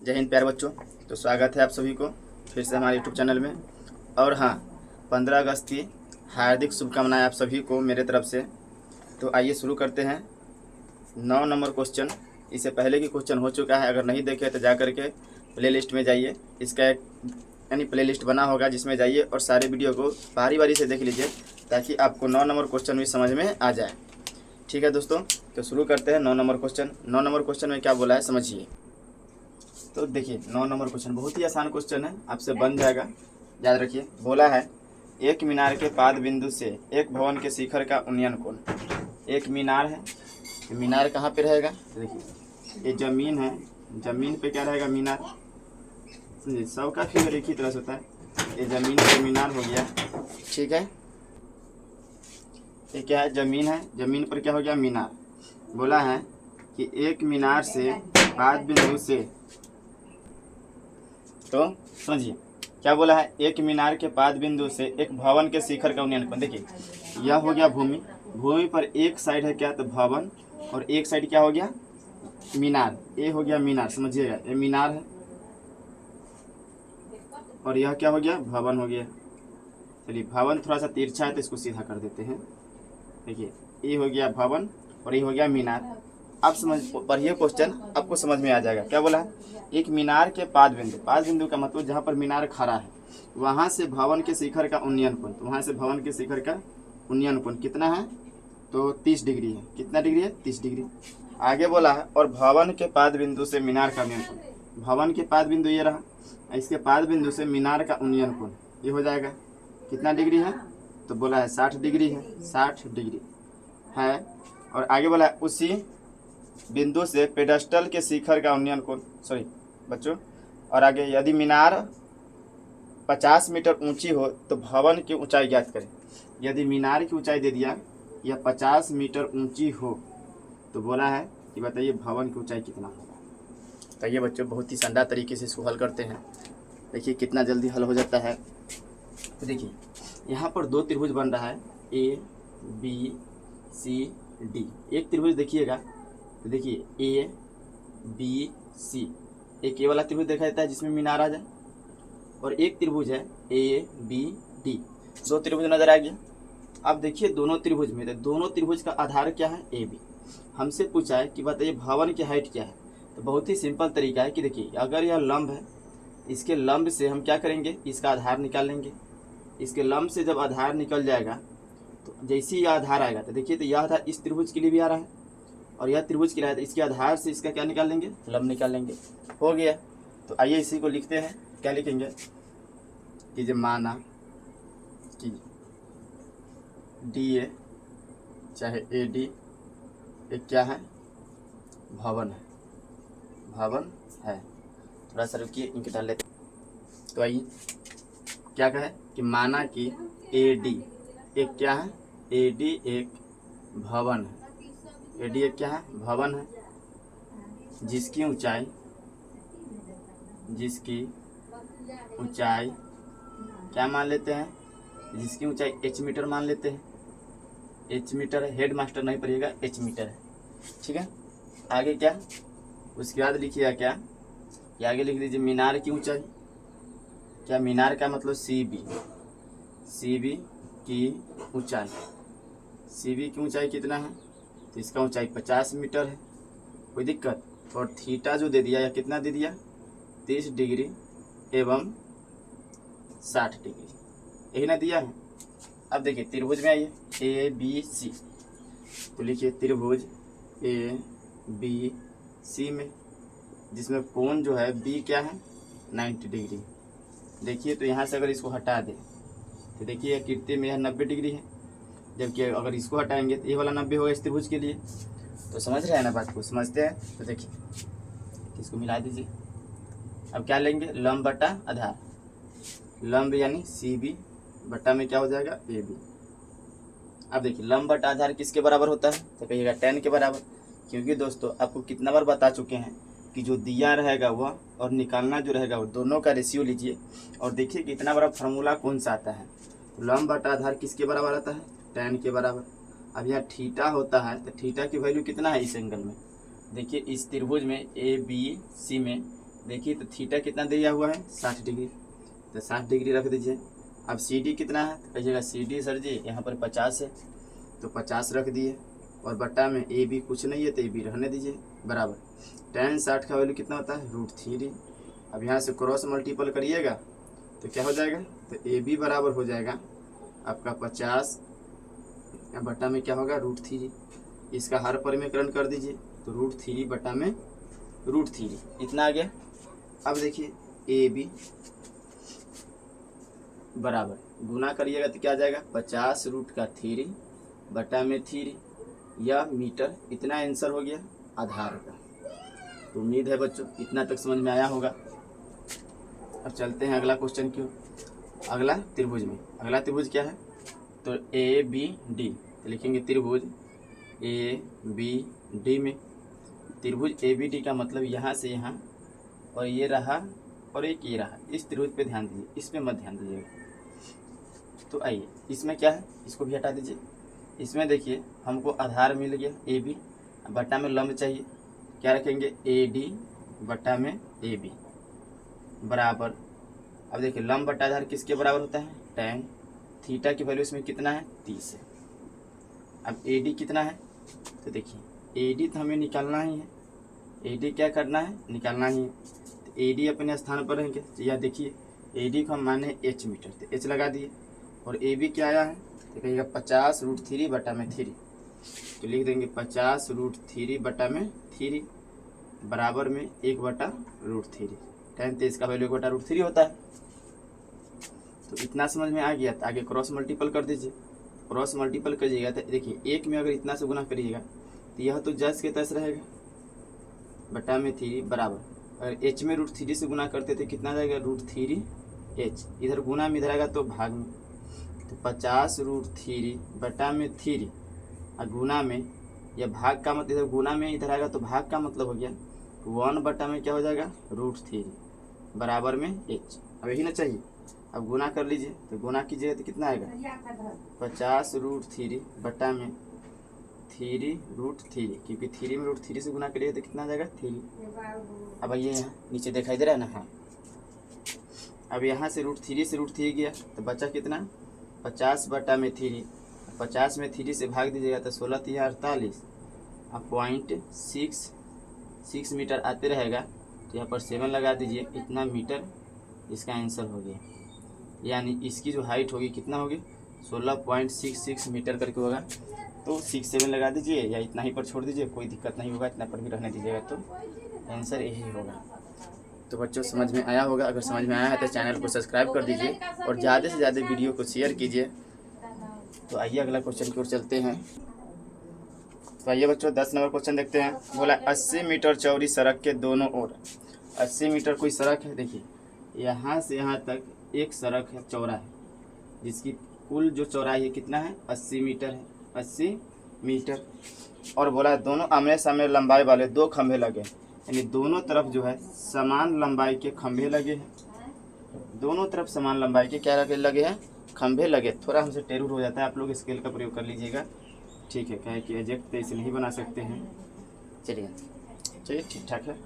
जय हिंद प्यारे बच्चों। तो स्वागत है आप सभी को फिर से हमारे यूट्यूब चैनल में। और हाँ, 15 अगस्त की हार्दिक शुभकामनाएं आप सभी को मेरे तरफ से। तो आइए शुरू करते हैं। 9 नंबर क्वेश्चन, इससे पहले की क्वेश्चन हो चुका है, अगर नहीं देखे तो जा करके प्ले लिस्ट में जाइए। इसका एक प्ले लिस्ट बना होगा जिसमें जाइए और सारे वीडियो को बारी बारी से देख लीजिए ताकि आपको 9 नंबर क्वेश्चन भी समझ में आ जाए। ठीक है दोस्तों, तो शुरू करते हैं 9 नंबर क्वेश्चन। 9 नंबर क्वेश्चन में क्या बोला है समझिए। तो देखिए 9 नंबर क्वेश्चन बहुत ही आसान क्वेश्चन है, आपसे बन जाएगा, याद रखिए। बोला है एक मीनार के पाद बिंदु से एक भवन के शिखर का उन्नयन कोण। एक मीनार है, तो मीनार कहाँ पे रहेगा? तो देखिए ये जमीन है, जमीन पे क्या रहेगा? मीनार। समझिए सबका फिगर एक ही तरह से होता है। ये जमीन पे मीनार हो गया, ठीक है। ये क्या है? जमीन है, जमीन पर क्या हो गया? मीनार। बोला है कि एक मीनार से पाद बिंदु से, तो समझिए क्या बोला है, एक मीनार के पाद बिंदु से एक भवन के शिखर का उन्नयन कोण। देखिए यह हो गया भूमि, भूमि पर एक साइड है क्या? तो भवन, और एक साइड क्या हो गया? मीनार। ये हो गया मीनार, समझिएगा ये मीनार है, और यह क्या हो गया? भवन हो गया। चलिए भवन थोड़ा सा तिरछा है तो इसको सीधा कर देते हैं। देखिए ये हो गया भवन और ये हो गया मीनार। अब समझ पढ़िए क्वेश्चन, आपको समझ में आ जाएगा। क्या बोला है? एक मीनार के पाद बिंदु, पाद बिंदु का मतलब जहाँ पर मीनार खड़ा है वहाँ से भवन के शिखर का उन्नयन कोण। तो वहाँ से भवन के शिखर का उन्नयन कोण कितना है? तो 30 डिग्री है। कितना डिग्री है? 30 डिग्री। आगे बोला है और भवन के पाद बिंदु से मीनार का उन्नयन कोण। भवन के पाद बिंदु ये रहा, इसके पाद बिंदु से मीनार का उन्नयन कोण ये हो जाएगा कितना डिग्री है? तो बोला है 60 डिग्री है, 60 डिग्री है। और आगे बोला है उसी बिंदु से पेडस्टल के शिखर का उन्नयन कोण, सॉरी बच्चों, और आगे यदि मीनार 50 मीटर ऊंची हो तो भवन की ऊंचाई ज्ञात करें। यदि मीनार की ऊंचाई दे दिया यह 50 मीटर ऊंची हो तो बोला है कि बताइए भवन की ऊंचाई कितना होगा। तो ये बच्चों बहुत ही शानदार तरीके से इसको हल करते हैं। देखिए कितना जल्दी हल हो जाता है। तो देखिए यहाँ पर दो त्रिभुज बन रहा है, ए बी सी डी। एक त्रिभुज देखिएगा, तो देखिए ए बी सी, एक ये वाला त्रिभुज देखा जाता है जिसमें मीनार आ जाए, और एक त्रिभुज है ए बी डी। दो त्रिभुज नजर आ गया। अब देखिए दोनों त्रिभुज में, तो दोनों त्रिभुज का आधार क्या है? A B. हमसे पूछा है कि बताइए भवन की हाइट क्या है। तो बहुत ही सिंपल तरीका है कि देखिए अगर यह लंब है, इसके लंब से हम क्या करेंगे? इसका आधार निकाल लेंगे। इसके लंब से जब आधार निकल जाएगा तो जैसे ही यह आधार आएगा, तो देखिए तो यह आधार इस त्रिभुज के लिए भी आ रहा है और यह त्रिभुज के लिए, तो इसके आधार से इसका क्या निकाल लेंगे? लंब निकाल लेंगे। हो गया। तो आइए इसी को लिखते हैं। क्या लिखेंगे कि जब माना कि डी ए चाहे ए डी एक क्या है? भवन है, भवन है। थोड़ा सा रुकिए, इनके डाल लेते। तो आइए क्या कहे कि माना कि ए डी एक क्या है? ए डी एक भवन है। ए डी एक क्या है? भवन है, जिसकी ऊंचाई क्या मान लेते हैं? जिसकी ऊंचाई h मीटर मान लेते हैं। h मीटर है, हेड मास्टर नहीं पढ़िएगा, h मीटर है, ठीक है। आगे क्या? उसके बाद लिखिएगा क्या? ये आगे लिख दीजिए मीनार की ऊंचाई। क्या? मीनार का मतलब सी बी की ऊंचाई। सी बी की ऊंचाई कितना है? तो इसका ऊंचाई 50 मीटर है, कोई दिक्कत। और थीटा जो दे दिया या कितना दे दिया? 30 डिग्री एवं 60 डिग्री, यही ना दिया है। अब देखिए त्रिभुज में आइए, ए बी सी। तो लिखिए त्रिभुज ए बी सी में, जिसमें कोण जो है बी क्या है? 90 डिग्री। देखिए तो यहाँ से अगर इसको हटा दें तो देखिए कीर्ति में यह 90 डिग्री है, जबकि अगर इसको हटाएंगे तो ये वाला 90 होगा इस त्रिभुज के लिए। तो समझ रहे हैं ना बात को? समझते हैं। तो देखिए इसको मिला दीजिए। अब क्या लेंगे? लंब बटा आधार। लंब यानी सी बी बटा में क्या हो जाएगा? A B. अब देखिए लंब बटा आधार किसके बराबर होता है? तो कहिएगा 10 के बराबर। क्योंकि दोस्तों आपको कितना बार बता चुके हैं कि जो दिया रहेगा वह और निकालना जो रहेगा वो दोनों का रेशियो लीजिए और देखिए कि इतना बड़ा फार्मूला कौन सा आता है। तो लंब बटा आधार किसके बराबर आता है? 10 के बराबर। अब यहाँ थीटा होता है, तो थीटा की वैल्यू कितना है इस एंगल में? देखिए इस त्रिभुज में ए बी सी में देखिए तो थीटा कितना दिया हुआ है 60 डिग्री, तो 60 डिग्री रख दीजिए। अब सी डी कितना है, कहिएगा सी डी सर जी यहाँ पर 50 है, तो 50 रख दिए, और बट्टा में ए बी कुछ नहीं है तो ए बी रहने दीजिए, बराबर tan 60 का वैल्यू कितना होता है √3। अब यहाँ से क्रॉस मल्टीपल करिएगा तो क्या हो जाएगा, तो ए बी बराबर हो जाएगा आपका 50 बट्टा में क्या होगा √3। इसका हर परिमेयकरण कर दीजिए, तो √3 बट्टा में √3 इतना आ गया। अब देखिए ए बी बराबर गुना करिएगा तो क्या आ जाएगा 50√3 बट्टा में 3 या मीटर, इतना आंसर हो गया आधार का। तो उम्मीद है बच्चों इतना तक समझ में आया होगा। अब चलते हैं अगला क्वेश्चन क्यों, अगला त्रिभुज में। अगला त्रिभुज क्या है, तो ए बी डी, तो लिखेंगे त्रिभुज ए बी डी में। त्रिभुज ए बी डी का मतलब यहाँ से यहाँ और ये रहा और एक ये रहा, इस त्रिभुज पे ध्यान दीजिए, इस पे मत ध्यान दीजिएगा। तो आइए इसमें क्या है, इसको भी हटा दीजिए। इसमें देखिए हमको आधार मिल गया ए बी, बट्टा में लंब चाहिए, क्या रखेंगे ए डी बट्टा में ए बी बराबर। अब देखिए लंब बट्टा आधार किसके बराबर होता है tan थीटा की वैल्यू इसमें कितना है 30 है। अब ए डी कितना है, तो देखिए ए डी तो हमें निकालना ही है, ए डी क्या करना है निकालना ही है। तो ए डी अपने स्थान पर रहेंगे, तो यह देखिए ए डी को हम माने h मीटर, तो h लगा दिए, और ए बी क्या आया है तो कहिएगा 50√3 बटा में 3, तो लिख देंगे 50√3 बटा में 3 बराबर में 1 बटा √3। tan 23 का वैल्यू 1 बटा √3 होता है। तो इतना समझ में आ गया, तो आगे क्रॉस मल्टीपल कर दीजिए। क्रॉस मल्टीपल करिएगा तो देखिए एक में अगर इतना से गुना करिएगा तो यह तो जैस के तैस रहेगा बटा में 3 बराबर, अगर h में √3 से गुना करते थे कितना जाएगा √3h, इधर गुना में इधर आएगा तो भाग में, तो 50√3 बटा में 3 और गुना में, या भाग का मतलब इधर गुना में इधर आएगा तो भाग का मतलब हो गया 1 बटा में क्या हो जाएगा √3 बराबर में h। अब यही ना चाहिए, अब गुना कर लीजिए, तो गुना कीजिएगा तो कितना आएगा 50√3 बटा में 3√3, क्योंकि 3 में √3 से गुना करिए तो कितना आ जाएगा 3। अब ये यहाँ नीचे दिखाई दे रहा है ना, हाँ। अब यहाँ से √3 से √3 गया तो बचा कितना 50 बटा में 3, 50 में 3 से भाग दीजिएगा तो 16 3 48, अब 0.66 मीटर आते रहेगा, तो यहाँ पर 7 लगा दीजिए, इतना मीटर इसका आंसर हो गया। यानी इसकी जो हाइट होगी कितना होगी 16.66 मीटर करके होगा। तो 6-7 लगा दीजिए या इतना ही पर छोड़ दीजिए, कोई दिक्कत नहीं होगा, इतना पर भी रहने दीजिएगा, तो आंसर यही होगा। तो बच्चों समझ में आया होगा, अगर समझ में आया है तो चैनल को सब्सक्राइब कर दीजिए और ज़्यादा से ज़्यादा वीडियो को शेयर कीजिए। तो आइए अगला क्वेश्चन की ओर चलते हैं। तो आइए बच्चों 10 नंबर क्वेश्चन देखते हैं। बोला 80 मीटर चौड़ी सड़क के दोनों ओर, 80 मीटर कोई सड़क है, देखिए यहाँ से यहाँ तक एक सड़क है चौड़ा है, जिसकी कुल जो चौड़ाई है कितना है 80 मीटर है, 80 मीटर। और बोला दोनों आमने सामने लंबाई वाले 2 खंभे लगे, यानी दोनों तरफ जो है समान लंबाई के खंभे लगे हैं, दोनों तरफ समान लंबाई के क्या लगे हैं खंभे लगे। थोड़ा हमसे टेढ़ हो जाता है, आप लोग स्केल का प्रयोग कर लीजिएगा, ठीक है, क्या है कि एग्जैक्ट तो इसे नहीं बना सकते हैं। चलिए ठीक ठाक है,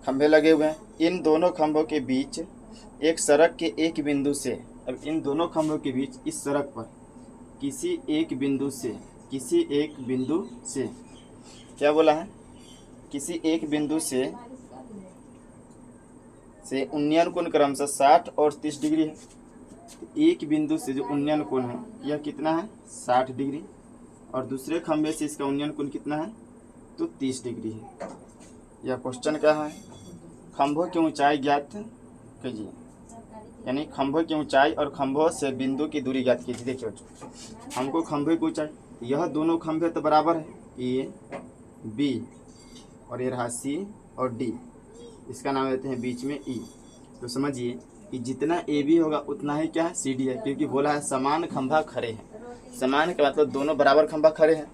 खंभे लगे हुए हैं। इन दोनों खंभों के बीच एक सड़क के एक बिंदु से, अब इन दोनों खंभों के बीच इस सड़क पर किसी एक बिंदु से क्या बोला है, किसी एक बिंदु से उन्नयन कोण क्रमशः 60 और 30 डिग्री है। एक बिंदु से जो उन्नयन कोण है यह कितना है 60 डिग्री, और दूसरे खंभे से इसका उन्नयन कोण कितना है तो 30 डिग्री है। यह क्वेश्चन क्या है, खंभों की ऊंचाई ज्ञात कीजिए, यानी खंभों की ऊंचाई और खंभों से बिंदु की दूरी ज्ञात कीजिए। देखिए बच्चों, हमको खंभे की ऊंचाई, यह दोनों खंभे तो बराबर है ए बी, और ये रहा सी और डी, इसका नाम देते हैं बीच में ई। तो समझिए कि जितना ए बी होगा उतना ही क्या है सी डी है, क्योंकि बोला है समान खंभा खड़े हैं, समान का मतलब दोनों बराबर खंभा खड़े हैं।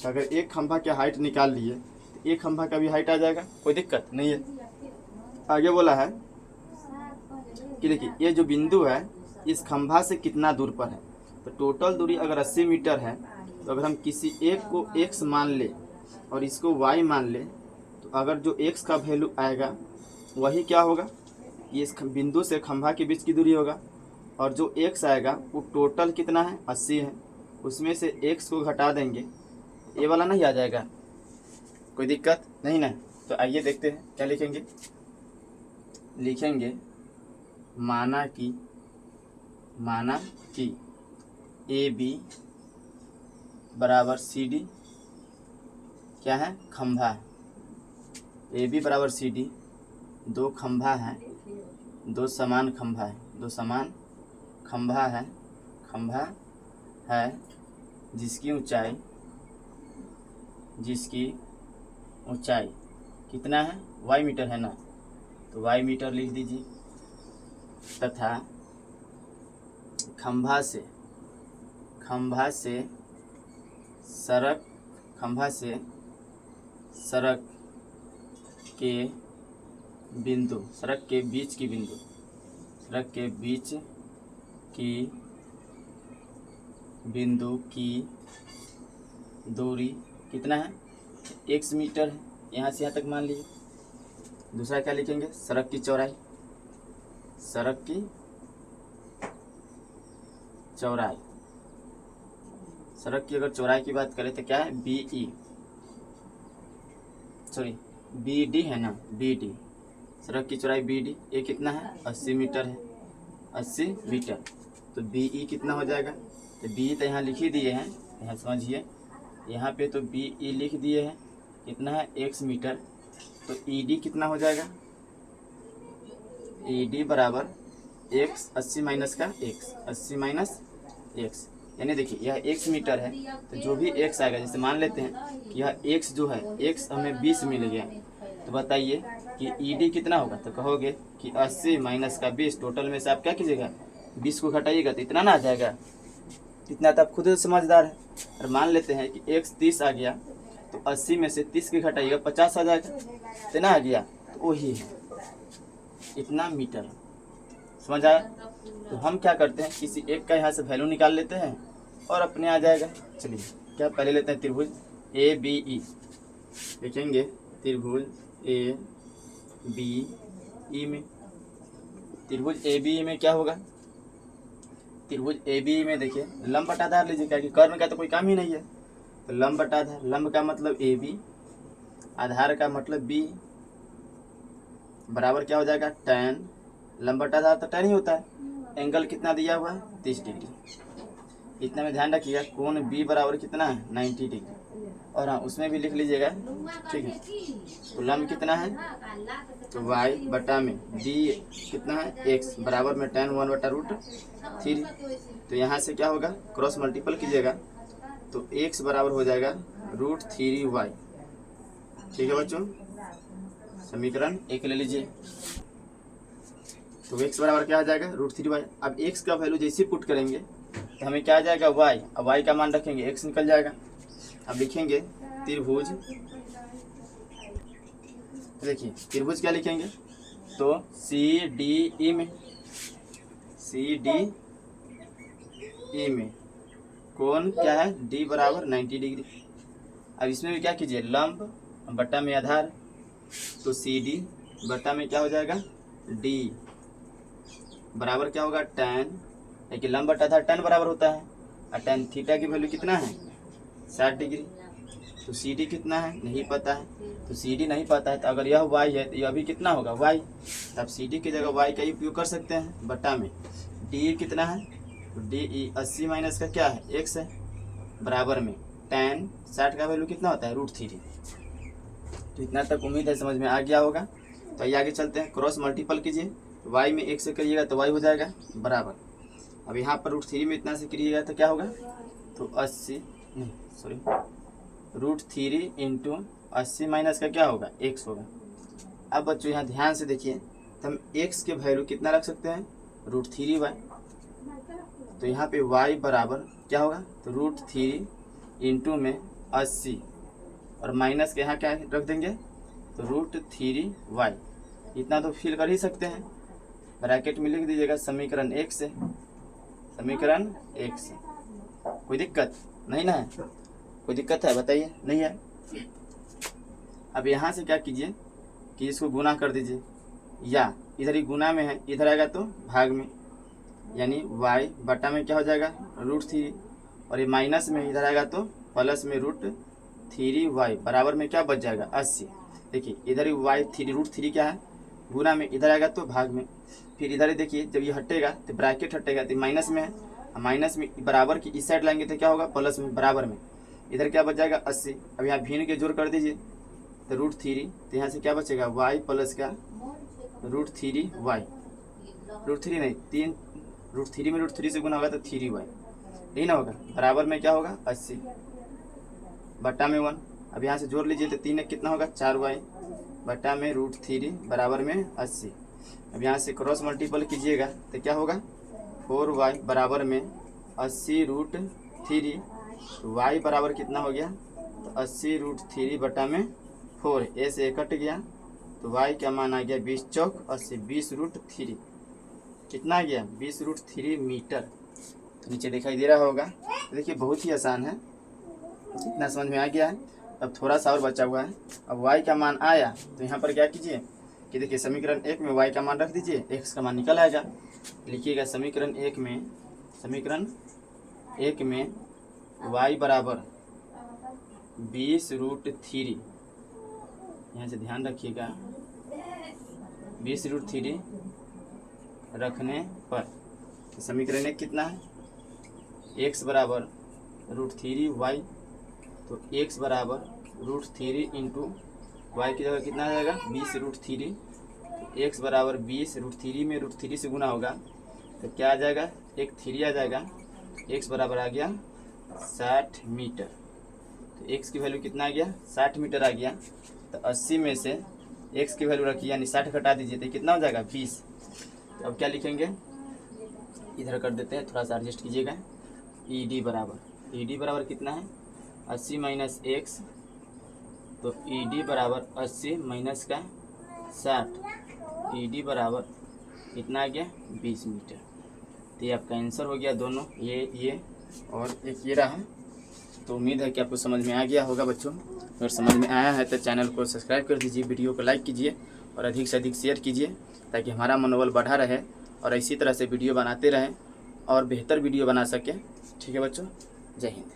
तो अगर एक खंभा की हाइट निकाल लिए तो एक खंभा का भी हाइट आ जाएगा, कोई दिक्कत नहीं है। आगे बोला है कि देखिए ये जो बिंदु है इस खंभा से कितना दूर पर है, तो टोटल दूरी अगर 80 मीटर है, तो अगर हम किसी एक को x मान ले और इसको y मान ले तो अगर जो x का वैल्यू आएगा वही क्या होगा, ये इस बिंदु से खंभा के बीच की दूरी होगा, और जो x आएगा वो टोटल कितना है 80 है, उसमें से x को घटा देंगे, ये वाला नहीं आ जाएगा, कोई दिक्कत नहीं ना। तो आइए देखते हैं क्या लिखेंगे। लिखेंगे माना कि ए बी बराबर सी डी क्या है, खंभा है। ए बी बराबर सी डी दो खंभा है, दो समान खंभा है, दो समान खंभा है जिसकी ऊंचाई कितना है, वाई मीटर है ना, तो वाई मीटर लिख दीजिए, तथा खंभा से सड़क के बीच की बिंदु की दूरी कितना है, x मीटर है, यहाँ से यहाँ तक मान लीजिए। दूसरा क्या लिखेंगे, सड़क की अगर चौड़ाई की बात करें तो क्या है, बी डी है ना, बी डी, सड़क की चौड़ाई बी डी, ये कितना है 80 मीटर है, 80 मीटर। तो बी ई कितना हो जाएगा, तो बी तो यहाँ लिख ही दिए हैं, यहाँ समझिए, यहाँ पे तो बी ई लिख दिए हैं, कितना है x मीटर। तो ई डी कितना हो जाएगा, ई डी बराबर x 80 माइनस का x, 80 माइनस x, यानी देखिए यह x मीटर है, तो जो भी x आएगा, जैसे मान लेते हैं कि यह x जो है, x हमें 20 मिल गया, तो बताइए कि ईडी कितना होगा, तो कहोगे कि 80 माइनस का 20, टोटल में से आप क्या कीजिएगा 20 को घटाइएगा तो इतना ना आ जाएगा, इतना तो आप खुद समझदार है। और मान लेते हैं कि x 30 आ गया, तो 80 में से 30 के घटाइएगा 50 आ जाएगा, इतना आ गया, तो वही है इतना मीटर, समझ आया। तो हम क्या करते हैं, किसी एक का यहाँ से वैल्यू निकाल लेते हैं और अपने आ जाएगा। चलिए क्या पहले लेते हैं, त्रिभुज ए बी ई, लिखेंगे त्रिभुज ए बी ई में, त्रिभुज ए बी ई में क्या होगा, त्रिभुज ए बी ई में देखिए लंब बटा आधार लीजिए, क्या कि कर्ण का तो कोई काम ही नहीं है, तो लंब बटा आधार, लंब का मतलब ए बी, आधार का मतलब बी, बराबर क्या हो जाएगा tan, लंब बटा आधार तो tan ही होता है, एंगल कितना दिया हुआ है 30 डिग्री, इतना में ध्यान रखिएगा। कोण बी बराबर कितना है 90 डिग्री, और हाँ उसमें भी लिख लीजिएगा, ठीक है। तो लंब कितना है, तो y बटा में d कितना है x, बराबर में tan 1/√3, तो यहाँ से क्या होगा, क्रॉस मल्टीपल कीजिएगा, तो x बराबर हो जाएगा √3y, ठीक है बच्चों। समीकरण 1 ले लीजिए, तो x बराबर क्या आ जाएगा √3y। अब x का वैल्यू जैसे पुट करेंगे तो हमें क्या आ जाएगा y, अब y का मान रखेंगे x निकल जाएगा। अब लिखेंगे त्रिभुज, देखिए त्रिभुज क्या लिखेंगे, तो CDE में कोण क्या है d बराबर 90 डिग्री। अब इसमें भी क्या कीजिए, लंब बटा में आधार, तो CD बटा में क्या हो जाएगा d बराबर क्या होगा tan, देखिए लंब बटा आधार tan बराबर होता है, और tan थीटा की वैल्यू कितना है 60 डिग्री। तो CD कितना है नहीं पता है, तो CD नहीं पता है, तो अगर यह y है तो यह भी कितना होगा y, तब CD की जगह y का उपयोग कर सकते हैं, बटा में d कितना है, तो d 80 माइनस का क्या है x है, बराबर में tan 60 का वैल्यू कितना होता है √3। तो इतना तक उम्मीद है समझ में आ गया होगा। तो आइए आगे चलते हैं, क्रॉस मल्टीपल कीजिए, y में 1 से करिएगा तो y हो जाएगा बराबर, अब यहाँ पर √3 में इतना से करिएगा तो क्या होगा, तो 3 इंटू 80 माइनस का क्या होगा x होगा। अब बच्चों यहाँ ध्यान से देखिए, तो हम x के वैल्यू कितना रख सकते हैं √3y, तो यहाँ पे y बराबर क्या होगा, तो √3 इंटू में 80 और माइनस के यहाँ क्या रख देंगे, तो √3y, इतना तो फिल कर ही सकते हैं, ब्रैकेट में लिख दीजिएगा समीकरण 1 से, समीकरण 1 से। कोई दिक्कत नहीं ना है, कोई दिक्कत है बताइए, नहीं है। अब यहाँ से क्या कीजिए कि इसको गुना कर दीजिए, या इधर ही गुना में है, इधर आएगा तो भाग में, यानी y बटा में क्या हो जाएगा √3, और ये माइनस में इधर आएगा तो प्लस में √3y बराबर में क्या बच जाएगा 80। देखिए इधर ही √3 क्या है गुना में, इधर आएगा तो भाग में, फिर इधर ही देखिए जब ये हटेगा तो ब्रैकेट हटेगा तो माइनस में है, माइनस में बराबर की इस साइड लाएंगे तो क्या होगा प्लस में बराबर में, इधर क्या बच जाएगा 80। अब यहाँ भिन्न के जोड़ कर दीजिए तो √3, तो यहाँ से क्या बचेगा y प्लस का √3y, √3 नहीं 3, √3 में √3 से गुना होगा तो 3y, यही ना होगा, बराबर में क्या होगा 80 बटा में 1। अब यहाँ से जोड़ लीजिए तो 3 कितना होगा 4y बटा में √3 बराबर में 80। अब यहाँ से क्रॉस मल्टीपल कीजिएगा तो क्या होगा 4y बराबर में 80√3, तो y बराबर कितना हो गया तो 80√3 बटा में 4, ए से कट गया तो y का मान आ गया 20 चौक 80, 20√3 कितना आ गया 20√3 मीटर। तो नीचे दिखाई दे रहा होगा। तो देखिए बहुत ही आसान है, इतना समझ में आ गया है। अब थोड़ा सा और बचा हुआ है। अब y का मान आया तो यहाँ पर क्या कीजिए कि देखिए समीकरण 1 में y का मान रख दीजिए, x का मान निकल आएगा। लिखिएगा समीकरण 1 में y बराबर 20√3, यहाँ से ध्यान रखिएगा 20√3 रखने पर तो समीकरण 1 कितना है x बराबर √3y, तो x बराबर √3 इंटू y की जगह कितना आ जाएगा 20√3, तो x बराबर 20√3 में √3 से गुना होगा तो क्या आ जाएगा एक 3 आ जाएगा, x बराबर आ गया 60 मीटर। तो x की वैल्यू कितना आ गया 60 मीटर आ गया। तो 80 में से x की वैल्यू रखिए यानी 60 घटा दीजिए तो कितना हो जाएगा 20। तो अब क्या लिखेंगे इधर कर देते हैं, थोड़ा सा एडजस्ट कीजिएगा। ईडी बराबर कितना है 80 माइनस x, तो ईडी बराबर 80 माइनस का 60, ईडी बराबर कितना आ गया 20 मीटर। तो ये आपका आंसर हो गया दोनों, ये और एक ये रहा। तो उम्मीद है कि आपको समझ में आ गया होगा बच्चों। अगर समझ में आया है तो चैनल को सब्सक्राइब कर दीजिए, वीडियो को लाइक कीजिए और अधिक से अधिक शेयर कीजिए ताकि हमारा मनोबल बढ़ा रहे और इसी तरह से वीडियो बनाते रहें और बेहतर वीडियो बना सकें। ठीक है बच्चों, जय हिंद।